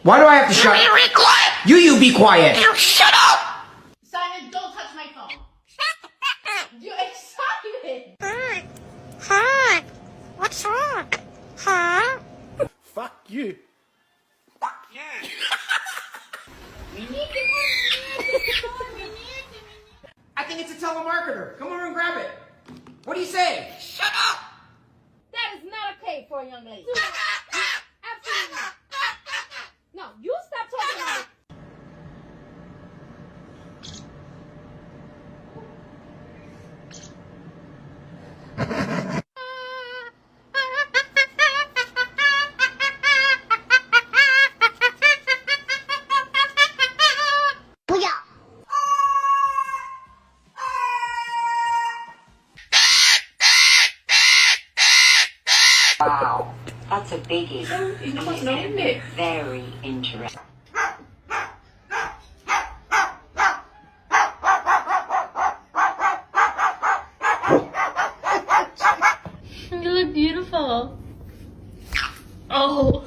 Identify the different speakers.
Speaker 1: Why do I have to shut?
Speaker 2: You be quiet.
Speaker 1: You be quiet.
Speaker 2: You shut up.
Speaker 3: Simon, don't touch my phone. You're excited.
Speaker 2: Hi. What's wrong? Huh?
Speaker 4: Fuck you.
Speaker 2: Fuck you.
Speaker 1: I think it's a telemarketer. Come over and grab it. What do you say?
Speaker 2: Shut up.
Speaker 3: That is not okay for a young lady. Absolutely not. No, you stop talking about it.
Speaker 5: Wow, that's a biggie. And it's very interesting.
Speaker 6: You look beautiful. Oh.